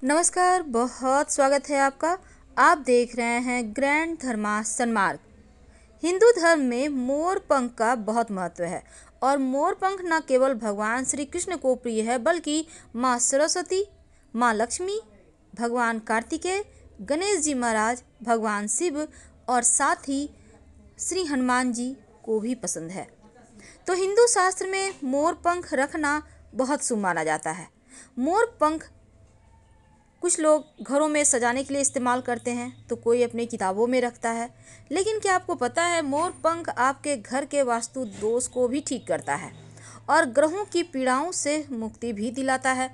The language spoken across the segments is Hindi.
नमस्कार, बहुत स्वागत है आपका। आप देख रहे हैं ग्रैंड धर्मा सन्मार्ग। हिंदू धर्म में मोर पंख का बहुत महत्व है और मोर पंख न केवल भगवान श्री कृष्ण को प्रिय है बल्कि माँ सरस्वती, माँ लक्ष्मी, भगवान कार्तिकेय, गणेश जी महाराज, भगवान शिव और साथ ही श्री हनुमान जी को भी पसंद है। तो हिंदू शास्त्र में मोर पंख रखना बहुत शुभ माना जाता है। मोर पंख कुछ लोग घरों में सजाने के लिए इस्तेमाल करते हैं तो कोई अपनी किताबों में रखता है। लेकिन क्या आपको पता है मोर पंख आपके घर के वास्तु दोष को भी ठीक करता है और ग्रहों की पीड़ाओं से मुक्ति भी दिलाता है।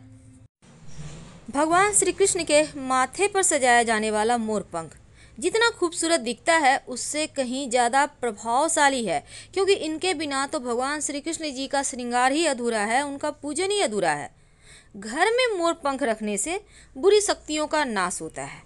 भगवान श्री कृष्ण के माथे पर सजाया जाने वाला मोर पंख जितना खूबसूरत दिखता है उससे कहीं ज़्यादा प्रभावशाली है, क्योंकि इनके बिना तो भगवान श्री कृष्ण जी का श्रृंगार ही अधूरा है, उनका पूजन ही अधूरा है। घर में मोर पंख रखने से बुरी शक्तियों का नाश होता है।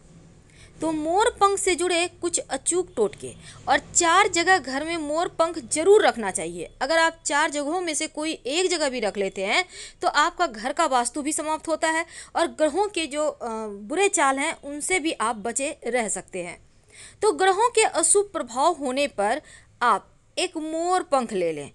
तो मोर पंख से जुड़े कुछ अचूक टोटके और 4 जगह घर में मोर पंख जरूर रखना चाहिए। अगर आप 4 जगहों में से कोई एक जगह भी रख लेते हैं तो आपका घर का वास्तु भी समाप्त होता है और ग्रहों के जो बुरे चाल हैं उनसे भी आप बचे रह सकते हैं। तो ग्रहों के अशुभ प्रभाव होने पर आप एक मोर पंख ले लें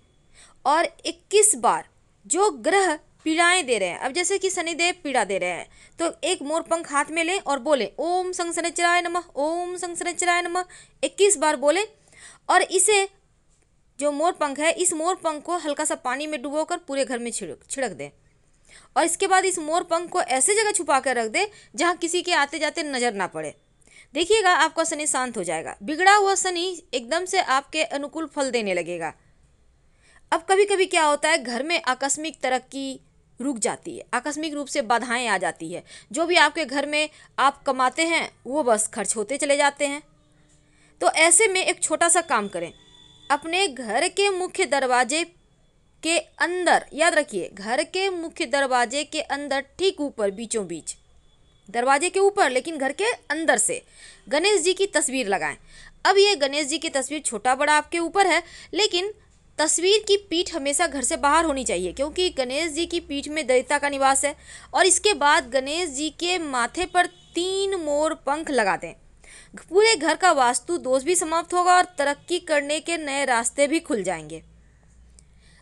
और 21 बार जो ग्रह पीड़ाएं दे रहे हैं, अब जैसे कि शनिदेव पीड़ा दे रहे हैं, तो एक मोर पंख हाथ में लें और बोलें ओम शनिश्चराय नमः, ओम शनिश्चराय नमः 21 बार बोलें। और इसे जो मोर पंख है, इस मोर पंख को हल्का सा पानी में डुबोकर पूरे घर में छिड़क दें और इसके बाद इस मोर पंख को ऐसे जगह छुपा कर रख दें जहाँ किसी के आते जाते नजर ना पड़े। देखिएगा आपका शनि शांत हो जाएगा, बिगड़ा हुआ शनि एकदम से आपके अनुकूल फल देने लगेगा। अब कभी कभी क्या होता है, घर में आकस्मिक तरक्की रुक जाती है, आकस्मिक रूप से बाधाएं आ जाती है। जो भी आपके घर में आप कमाते हैं वो बस खर्च होते चले जाते हैं। तो ऐसे में एक छोटा सा काम करें, अपने घर के मुख्य दरवाजे के अंदर, याद रखिए घर के मुख्य दरवाजे के अंदर ठीक ऊपर बीचों बीच, दरवाजे के ऊपर लेकिन घर के अंदर से गणेश जी की तस्वीर लगाएं। अब ये गणेश जी की तस्वीर छोटा बड़ा आपके ऊपर है, लेकिन तस्वीर की पीठ हमेशा घर से बाहर होनी चाहिए, क्योंकि गणेश जी की पीठ में दैत्य का निवास है। और इसके बाद गणेश जी के माथे पर 3 मोर पंख लगा दें। पूरे घर का वास्तु दोष भी समाप्त होगा और तरक्की करने के नए रास्ते भी खुल जाएंगे।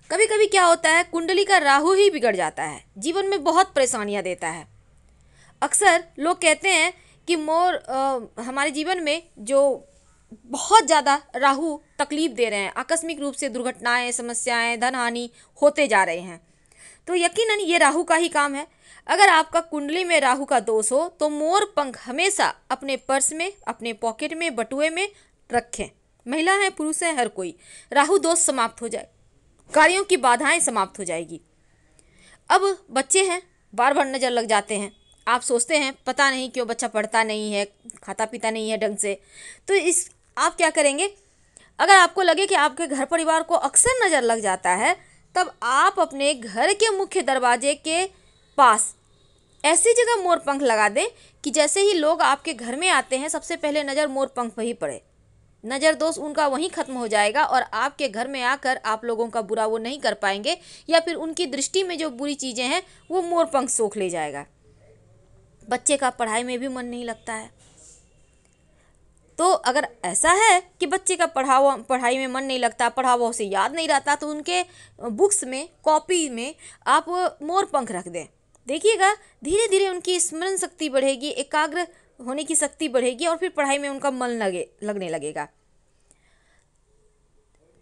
कभी कभी क्या होता है, कुंडली का राहु ही बिगड़ जाता है, जीवन में बहुत परेशानियां देता है। अक्सर लोग कहते हैं कि मोर हमारे जीवन में जो बहुत ज़्यादा राहु तकलीफ दे रहे हैं, आकस्मिक रूप से दुर्घटनाएं, समस्याएं, धन हानि होते जा रहे हैं, तो यकीनन ये राहु का ही काम है। अगर आपका कुंडली में राहु का दोष हो तो मोर पंख हमेशा अपने पर्स में, अपने पॉकेट में, बटुए में रखें। महिला है, पुरुष है, हर कोई, राहु दोष समाप्त हो जाए, कार्यों की बाधाएं समाप्त हो जाएगी। अब बच्चे हैं, बार बार नज़र लग जाते हैं, आप सोचते हैं पता नहीं क्यों बच्चा पढ़ता नहीं है, खाता पीता नहीं है ढंग से, तो इस आप क्या करेंगे, अगर आपको लगे कि आपके घर परिवार को अक्सर नज़र लग जाता है, तब आप अपने घर के मुख्य दरवाजे के पास ऐसी जगह मोर पंख लगा दें कि जैसे ही लोग आपके घर में आते हैं सबसे पहले नज़र मोर पंख पर ही पड़े। नज़र दोष उनका वहीं ख़त्म हो जाएगा और आपके घर में आकर आप लोगों का बुरा वो नहीं कर पाएंगे, या फिर उनकी दृष्टि में जो बुरी चीज़ें हैं वो मोर पंख सोख ले जाएगा। बच्चे का पढ़ाई में भी मन नहीं लगता है, तो अगर ऐसा है कि बच्चे का पढ़ाई में मन नहीं लगता, पढ़ा हुआ उसे याद नहीं रहता, तो उनके बुक्स में, कॉपी में आप मोर पंख रख दें। देखिएगा धीरे धीरे उनकी स्मरण शक्ति बढ़ेगी, एकाग्र होने की शक्ति बढ़ेगी और फिर पढ़ाई में उनका मन लगने लगेगा।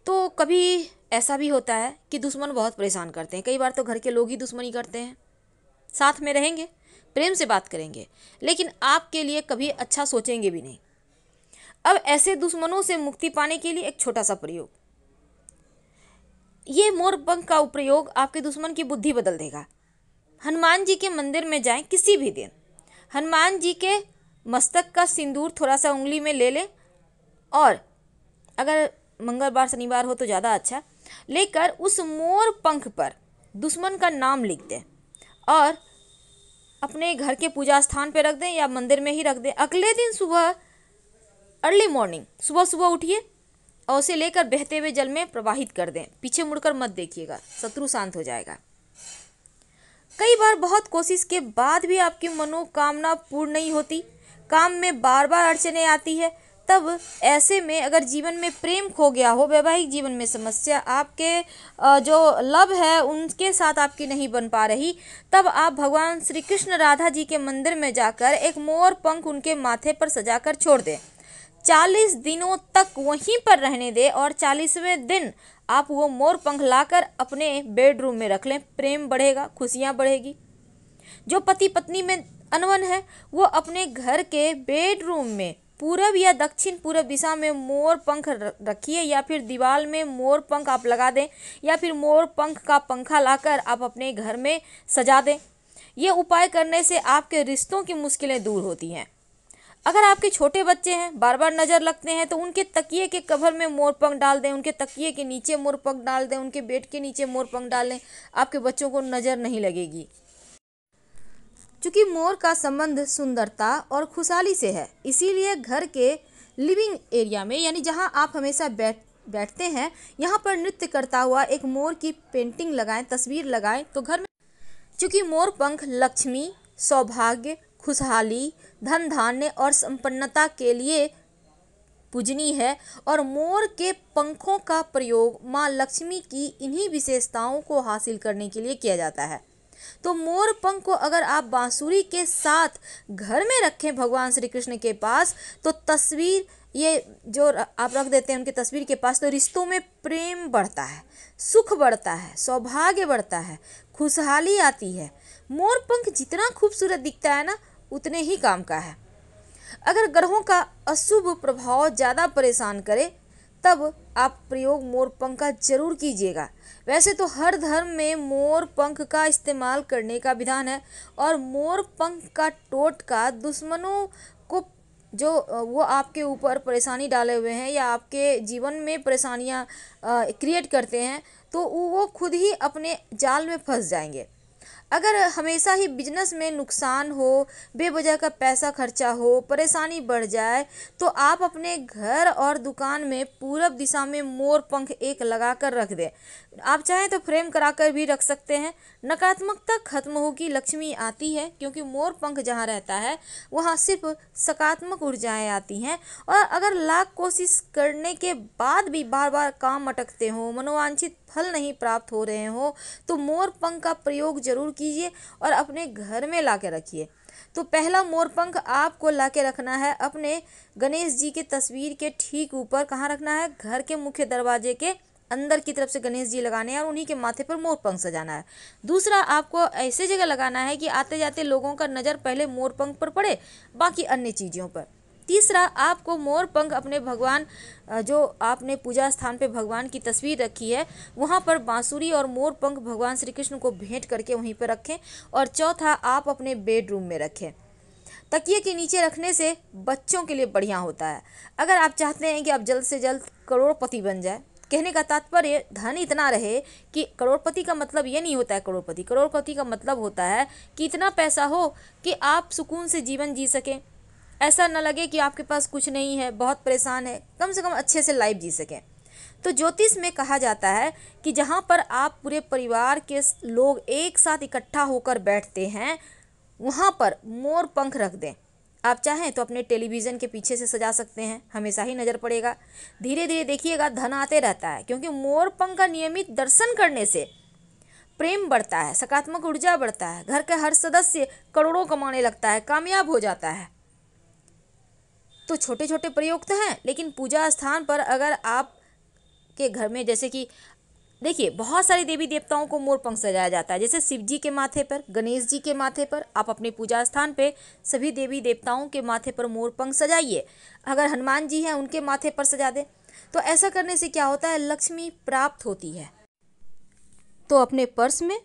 तो कभी ऐसा भी होता है कि दुश्मन बहुत परेशान करते हैं, कई बार तो घर के लोग ही दुश्मनी करते हैं, साथ में रहेंगे, प्रेम से बात करेंगे, लेकिन आपके लिए कभी अच्छा सोचेंगे भी नहीं। अब ऐसे दुश्मनों से मुक्ति पाने के लिए एक छोटा सा प्रयोग, ये मोर पंख का प्रयोग आपके दुश्मन की बुद्धि बदल देगा। हनुमान जी के मंदिर में जाएं किसी भी दिन, हनुमान जी के मस्तक का सिंदूर थोड़ा सा उंगली में ले लें और अगर मंगलवार शनिवार हो तो ज़्यादा अच्छा, लेकर उस मोर पंख पर दुश्मन का नाम लिख दें और अपने घर के पूजा स्थान पर रख दें या मंदिर में ही रख दें। अगले दिन सुबह अर्ली मॉर्निंग सुबह सुबह उठिए और उसे लेकर बहते हुए जल में प्रवाहित कर दें, पीछे मुड़कर मत देखिएगा, शत्रु शांत हो जाएगा। कई बार बहुत कोशिश के बाद भी आपकी मनोकामना पूर्ण नहीं होती, काम में बार बार अड़चने आती है, तब ऐसे में अगर जीवन में प्रेम खो गया हो, वैवाहिक जीवन में समस्या, आपके जो लव है उनके साथ आपकी नहीं बन पा रही, तब आप भगवान श्री कृष्ण राधा जी के मंदिर में जाकर एक मोर पंख उनके माथे पर सजाकर छोड़ दें। 40 दिनों तक वहीं पर रहने दें और 40वें दिन आप वो मोर पंख लाकर अपने बेडरूम में रख लें। प्रेम बढ़ेगा, खुशियाँ बढ़ेगी। जो पति पत्नी में अनबन है वो अपने घर के बेडरूम में पूरब या दक्षिण पूरब दिशा में मोर पंख रखिए, या फिर दीवार में मोर पंख आप लगा दें, या फिर मोर पंख का पंखा लाकर आप अपने घर में सजा दें। ये उपाय करने से आपके रिश्तों की मुश्किलें दूर होती हैं। अगर आपके छोटे बच्चे हैं, बार बार नज़र लगते हैं, तो उनके तकिए के कवर में मोर पंख डाल दें, उनके तकिए के नीचे मोर पंख डाल दें, उनके बेड के नीचे मोर पंख डाल दें। आपके बच्चों को नज़र नहीं लगेगी। चूँकि मोर का संबंध सुंदरता और खुशहाली से है, इसीलिए घर के लिविंग एरिया में, यानी जहाँ आप हमेशा बैठते हैं, यहाँ पर नृत्य करता हुआ एक मोर की पेंटिंग लगाएं, तस्वीर लगाएं, तो घर में, चूँकि मोर पंख लक्ष्मी, सौभाग्य, खुशहाली, धन धान्य और संपन्नता के लिए पूजनीय है, और मोर के पंखों का प्रयोग माँ लक्ष्मी की इन्हीं विशेषताओं को हासिल करने के लिए किया जाता है। तो मोर पंख को अगर आप बांसुरी के साथ घर में रखें भगवान श्री कृष्ण के पास, तो तस्वीर ये जो आप रख देते हैं उनकी तस्वीर के पास, तो रिश्तों में प्रेम बढ़ता है, सुख बढ़ता है, सौभाग्य बढ़ता है, खुशहाली आती है। मोर पंख जितना खूबसूरत दिखता है ना, उतने ही काम का है। अगर ग्रहों का अशुभ प्रभाव ज़्यादा परेशान करे, तब आप प्रयोग मोर पंख का जरूर कीजिएगा। वैसे तो हर धर्म में मोर पंख का इस्तेमाल करने का विधान है, और मोर पंख का टोटका दुश्मनों को, जो वो आपके ऊपर परेशानी डाले हुए हैं या आपके जीवन में परेशानियां क्रिएट करते हैं, तो वो खुद ही अपने जाल में फंस जाएंगे। अगर हमेशा ही बिजनेस में नुकसान हो, बेवजह का पैसा खर्चा हो, परेशानी बढ़ जाए, तो आप अपने घर और दुकान में पूरब दिशा में मोर पंख एक लगा कर रख दें। आप चाहें तो फ्रेम कराकर भी रख सकते हैं। नकारात्मकता खत्म होगी, लक्ष्मी आती है, क्योंकि मोर पंख जहाँ रहता है वहाँ सिर्फ सकारात्मक ऊर्जाएं आती हैं। और अगर लाख कोशिश करने के बाद भी बार बार काम अटकते हो, मनोवांछित फल नहीं प्राप्त हो रहे हो, तो मोर पंख का प्रयोग जरूर कीजिए और अपने घर में ला के रखिए। तो पहला मोर पंख आपको ला के रखना है अपने गणेश जी के तस्वीर के ठीक ऊपर। कहाँ रखना है? घर के मुख्य दरवाजे के अंदर की तरफ से गणेश जी लगाने हैं और उन्हीं के माथे पर मोर पंख सजाना है। दूसरा, आपको ऐसे जगह लगाना है कि आते जाते लोगों का नज़र पहले मोर पंख पर पड़े, बाकी अन्य चीज़ों पर। तीसरा, आपको मोर पंख अपने भगवान, जो आपने पूजा स्थान पे भगवान की तस्वीर रखी है, वहाँ पर बांसुरी और मोर पंख भगवान श्री कृष्ण को भेंट करके वहीं पर रखें। और चौथा, आप अपने बेडरूम में रखें। तकिए के नीचे रखने से बच्चों के लिए बढ़िया होता है। अगर आप चाहते हैं कि आप जल्द से जल्द करोड़पति बन जाए, कहने का तात्पर्य धन इतना रहे कि करोड़पति का मतलब ये नहीं होता है करोड़पति। करोड़पति का मतलब होता है कि इतना पैसा हो कि आप सुकून से जीवन जी सकें, ऐसा न लगे कि आपके पास कुछ नहीं है, बहुत परेशान है, कम से कम अच्छे से लाइफ जी सकें। तो ज्योतिष में कहा जाता है कि जहाँ पर आप पूरे परिवार के लोग एक साथ इकट्ठा होकर बैठते हैं, वहाँ पर मोर पंख रख दें। आप चाहें तो अपने टेलीविज़न के पीछे से सजा सकते हैं, हमेशा ही नज़र पड़ेगा। धीरे धीरे देखिएगा धन आते रहता है, क्योंकि मोर पंख का नियमित दर्शन करने से प्रेम बढ़ता है, सकारात्मक ऊर्जा बढ़ता है, घर का हर सदस्य करोड़ों कमाने लगता है, कामयाब हो जाता है। तो छोटे छोटे प्रयोग तो हैं, लेकिन पूजा स्थान पर अगर आप के घर में, जैसे कि देखिए बहुत सारे देवी देवताओं को मोर पंख सजाया जाता है, जैसे शिव जी के माथे पर, गणेश जी के माथे पर। आप अपने पूजा स्थान पे सभी देवी देवताओं के माथे पर मोर पंख सजाइए। अगर हनुमान जी हैं उनके माथे पर सजा दें। तो ऐसा करने से क्या होता है? लक्ष्मी प्राप्त होती है। तो अपने पर्स में,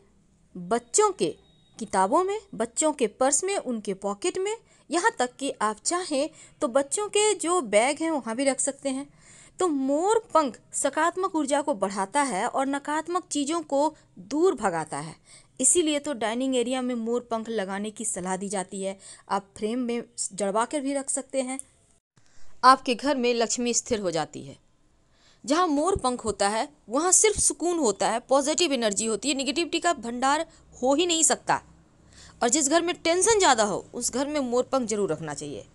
बच्चों के किताबों में, बच्चों के पर्स में, उनके पॉकेट में, यहाँ तक कि आप चाहें तो बच्चों के जो बैग हैं वहाँ भी रख सकते हैं। तो मोर पंख सकारात्मक ऊर्जा को बढ़ाता है और नकारात्मक चीज़ों को दूर भगाता है। इसीलिए तो डाइनिंग एरिया में मोर पंख लगाने की सलाह दी जाती है। आप फ्रेम में जड़वा कर भी रख सकते हैं। आपके घर में लक्ष्मी स्थिर हो जाती है। जहाँ मोर पंख होता है वहाँ सिर्फ सुकून होता है, पॉजिटिव एनर्जी होती है, निगेटिविटी का भंडार हो ही नहीं सकता। और जिस घर में टेंशन ज़्यादा हो उस घर में मोर पंख जरूर रखना चाहिए।